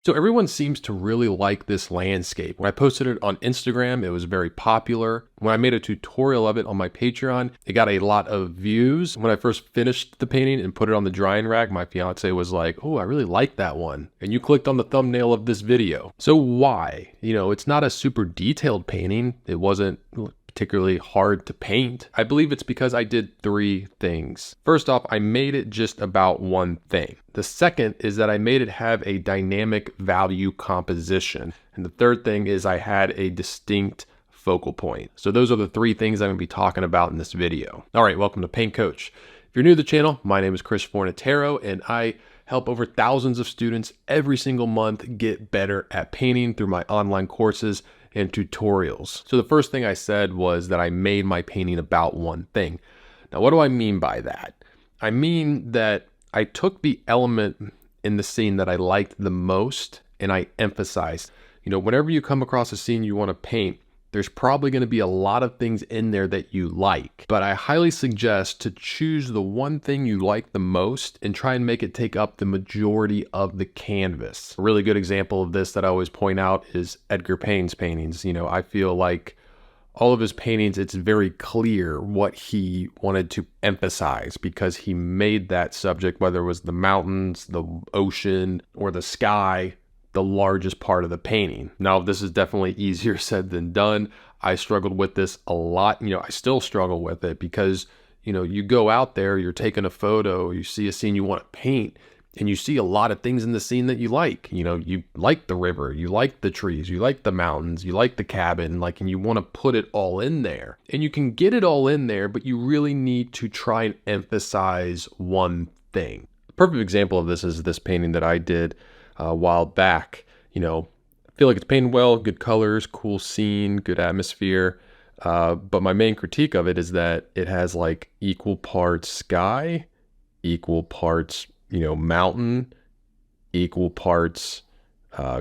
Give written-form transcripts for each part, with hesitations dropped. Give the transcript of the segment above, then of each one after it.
So everyone seems to really like this landscape. When I posted it on Instagram, it was very popular. When I made a tutorial of it on my Patreon, it got a lot of views. When I first finished the painting and put it on the drying rack, my fiance was like, "Oh, I really like that one." And you clicked on the thumbnail of this video. So why? It's not a super detailed painting. It wasn't particularly hard to paint. I believe it's because I did three things. First off, I made it just about one thing. The second is that I made it have a dynamic value composition. And the third thing is I had a distinct focal point. So those are the three things I'm going to be talking about in this video. All right, welcome to Paint Coach. If you're new to the channel, my name is Chris Fornatero, and I help over thousands of students every single month get better at painting through my online courses and tutorials. So the first thing I said was that I made my painting about one thing. Now, what do I mean by that? I mean that I took the element in the scene that I liked the most and I emphasized. Whenever you come across a scene you want to paint, there's probably going to be a lot of things in there that you like, but I highly suggest to choose the one thing you like the most and try and make it take up the majority of the canvas. A really good example of this that I always point out is Edgar Payne's paintings. I feel like all of his paintings, it's very clear what he wanted to emphasize because he made that subject, whether it was the mountains, the ocean, or the sky, the largest part of the painting. Now, this is definitely easier said than done. I struggled with this a lot. I still struggle with it because, you go out there, you're taking a photo, you see a scene you want to paint, and you see a lot of things in the scene that you like. You like the river, you like the trees, you like the mountains, you like the cabin, and you want to put it all in there. And you can get it all in there, but you really need to try and emphasize one thing. A perfect example of this is this painting that I did a while back. I feel like it's painted well, good colors, cool scene, good atmosphere. But my main critique of it is that it has equal parts sky, equal parts, mountain, equal parts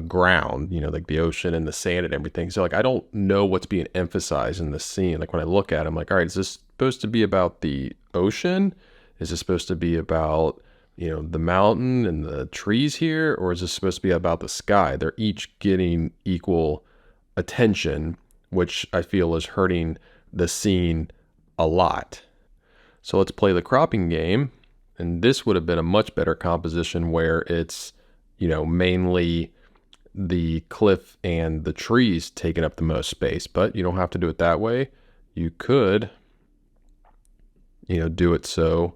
ground, like the ocean and the sand and everything. So I don't know what's being emphasized in the scene. When I look at it, I'm like, all right, is this supposed to be about the ocean? Is this supposed to be about the mountain and the trees here, or is this supposed to be about the sky? They're each getting equal attention, which I feel is hurting the scene a lot. So let's play the cropping game. And this would have been a much better composition where it's, mainly the cliff and the trees taking up the most space, but you don't have to do it that way. You could, do it so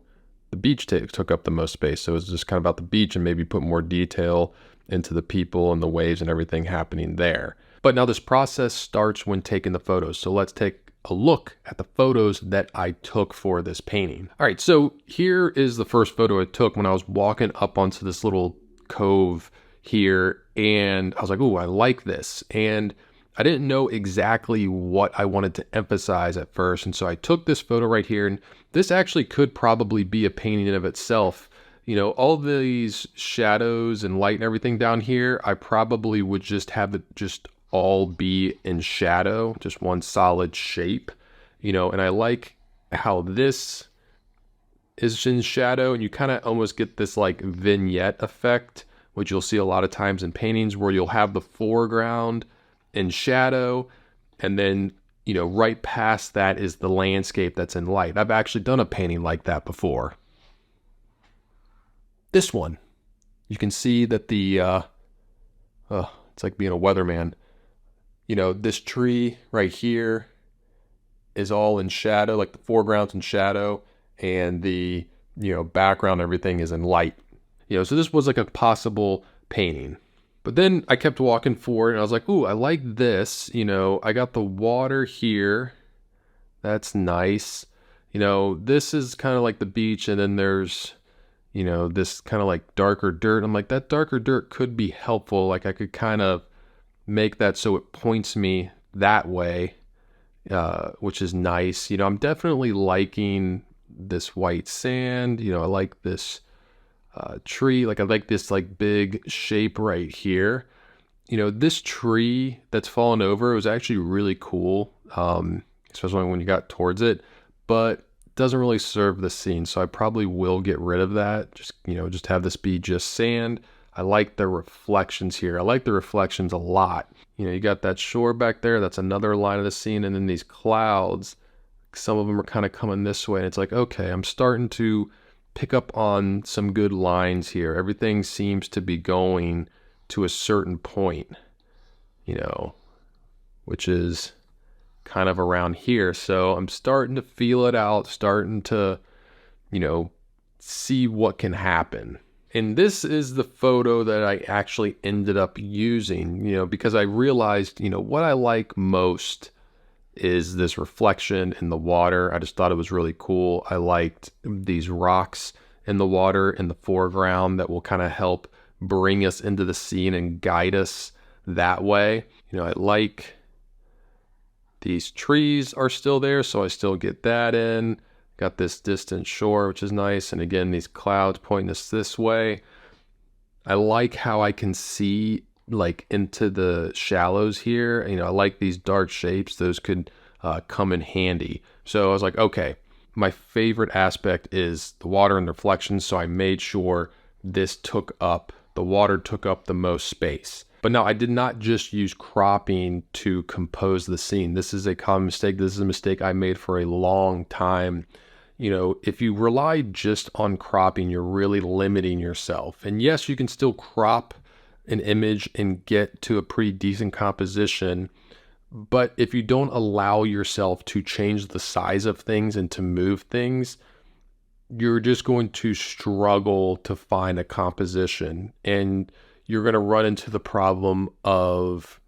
the beach took up the most space. So it's just kind of about the beach and maybe put more detail into the people and the waves and everything happening there. But now this process starts when taking the photos. So let's take a look at the photos that I took for this painting. All right, so here is the first photo I took when I was walking up onto this little cove here. And I was like, oh, I like this. And I didn't know exactly what I wanted to emphasize at first. And so I took this photo right here, and this actually could probably be a painting in of itself. All these shadows and light and everything down here, I probably would just have it just all be in shadow, just one solid shape, and I like how this is in shadow, and you kind of almost get this vignette effect, which you'll see a lot of times in paintings where you'll have the foreground in shadow, and then right past that is the landscape that's in light. I've actually done a painting like that before. This one, you can see that the it's like being a weatherman. This tree right here is all in shadow, the foreground's in shadow, and the background, everything is in light. So this was a possible painting. But then I kept walking forward and I was like, ooh, I like this. I got the water here. That's nice. This is kind of like the beach, and then there's, this kind of darker dirt. I'm like, that darker dirt could be helpful. I could kind of make that so it points me that way, which is nice. I'm definitely liking this white sand. I like this tree. I like this big shape right here. This tree that's fallen over, it was actually really cool, especially when you got towards it, but doesn't really serve the scene. So I probably will get rid of that. Just have this be just sand. I like the reflections here. I like the reflections a lot. You know, you got that shore back there. That's another line of the scene. And then these clouds, some of them are kind of coming this way. And it's like, okay, I'm starting to pick up on some good lines here. Everything seems to be going to a certain point, you know, which is kind of around here. So I'm starting to feel it out, starting to, you know, see what can happen. And this is the photo that I actually ended up using, you know, because I realized, you know, what I like most is this reflection in the water. I just thought it was really cool. I liked these rocks in the water in the foreground that will kind of help bring us into the scene and guide us that way. You know, I like these trees are still there, so I still get that in. Got this distant shore, which is nice. And again, these clouds pointing us this way. I like how I can see like into the shallows here. You know, I like these dark shapes. Those could come in handy. So I was like, okay, my favorite aspect is the water and the reflections. So I made sure the water took up the most space. But now I did not just use cropping to compose the scene. This is a common mistake. This is a mistake I made for a long time. You know, if you rely just on cropping, you're really limiting yourself. And yes, you can still crop an image and get to a pretty decent composition. But if you don't allow yourself to change the size of things and to move things, you're just going to struggle to find a composition. And you're going to run into the problem of,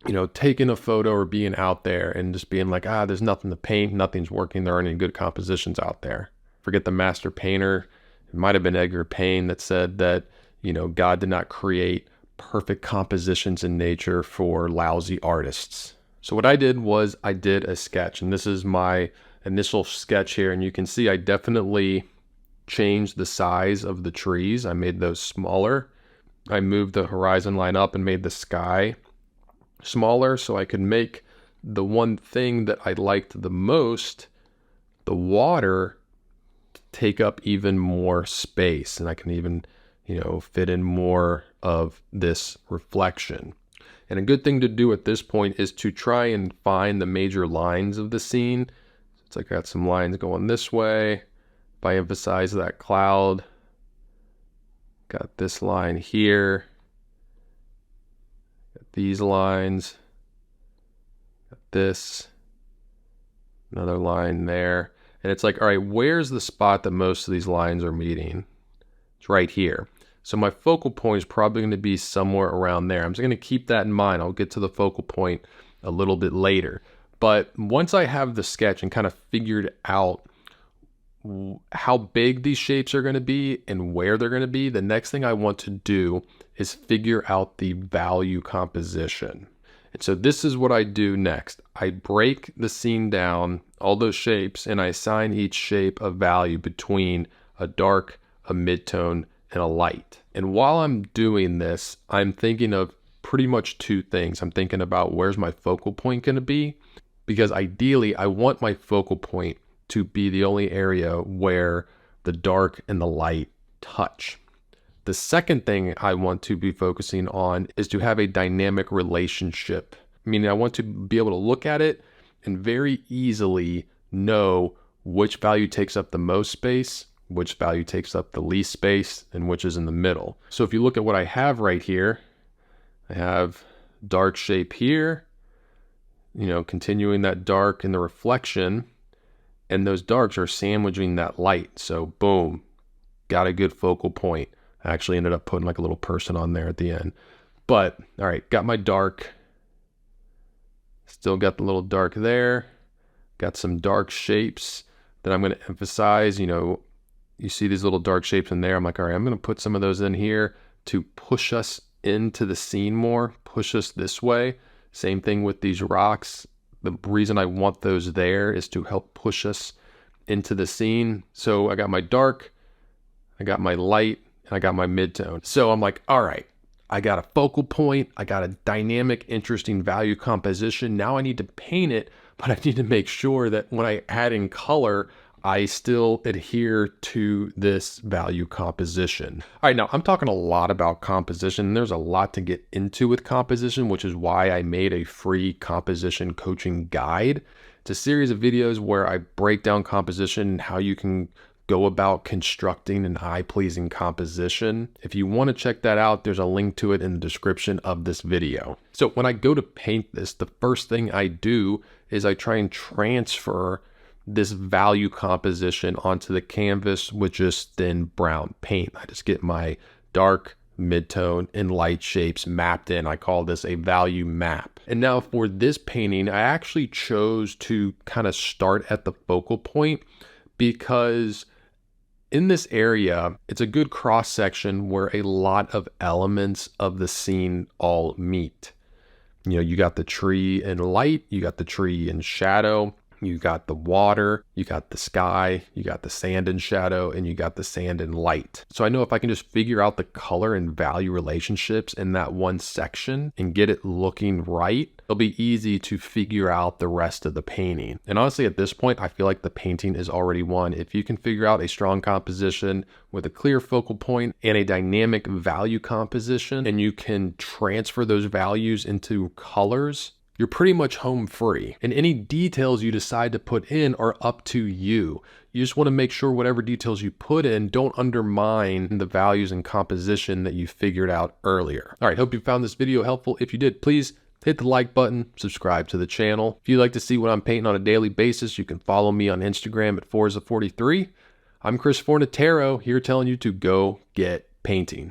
you know, taking a photo or being out there and just being like, there's nothing to paint, nothing's working, there aren't any good compositions out there. Forget the master painter. It might have been Edgar Payne that said that, you know, God did not create perfect compositions in nature for lousy artists. So what I did was I did a sketch, and this is my initial sketch here, and you can see I definitely changed the size of the trees. I made those smaller. I moved the horizon line up and made the sky smaller so I could make the one thing that I liked the most, the water, take up even more space. And I can even, you know, fit in more of this reflection. And a good thing to do at this point is to try and find the major lines of the scene. It's like I got some lines going this way. If I emphasize that cloud, got this line here, got these lines, got this, another line there. And it's like, all right, where's the spot that most of these lines are meeting? It's right here. So my focal point is probably going to be somewhere around there. I'm just going to keep that in mind. I'll get to the focal point a little bit later. But once I have the sketch and kind of figured out how big these shapes are going to be and where they're going to be, the next thing I want to do is figure out the value composition. And so this is what I do next. I break the scene down, all those shapes, and I assign each shape a value between a dark, a midtone, and a light. And while I'm doing this, I'm thinking of pretty much two things. I'm thinking about where's my focal point going to be, because ideally I want my focal point to be the only area where the dark and the light touch. The second thing I want to be focusing on is to have a dynamic relationship. Meaning I want to be able to look at it and very easily know which value takes up the most space, which value takes up the least space, and which is in the middle. So if you look at what I have right here, I have dark shape here, you know, continuing that dark in the reflection, and those darks are sandwiching that light. So boom, got a good focal point. I actually ended up putting like a little person on there at the end. But all right, got my dark. Still got the little dark there. Got some dark shapes that I'm going to emphasize. You know, you see these little dark shapes in there. I'm like, all right, I'm going to put some of those in here to push us into the scene more, push us this way. Same thing with these rocks. The reason I want those there is to help push us into the scene. So I got my dark, I got my light, and I got my midtone. So I'm like, all right, I got a focal point, I got a dynamic, interesting value composition. Now I need to paint it, but I need to make sure that when I add in color, I still adhere to this value composition. All right, now I'm talking a lot about composition. There's a lot to get into with composition, which is why I made a free composition coaching guide. It's a series of videos where I break down composition and how you can go about constructing an eye-pleasing composition. If you want to check that out, there's a link to it in the description of this video. So when I go to paint this, the first thing I do is I try and transfer this value composition onto the canvas with just thin brown paint. I just get my dark, mid-tone, and light shapes mapped in. I call this a value map. And now for this painting, I actually chose to kind of start at the focal point because in this area, it's a good cross section where a lot of elements of the scene all meet. You know, you got the tree in light, you got the tree in shadow, you got the water, you got the sky, you got the sand and shadow, and you got the sand and light. So I know if I can just figure out the color and value relationships in that one section and get it looking right, it'll be easy to figure out the rest of the painting. And honestly, at this point, I feel like the painting is already won. If you can figure out a strong composition with a clear focal point and a dynamic value composition, and you can transfer those values into colors, you're pretty much home free. And any details you decide to put in are up to you. You just want to make sure whatever details you put in don't undermine the values and composition that you figured out earlier. All right, hope you found this video helpful. If you did, please hit the like button, subscribe to the channel. If you'd like to see what I'm painting on a daily basis, you can follow me on Instagram at Forza43. I'm Chris Fornatero, here telling you to go get painting.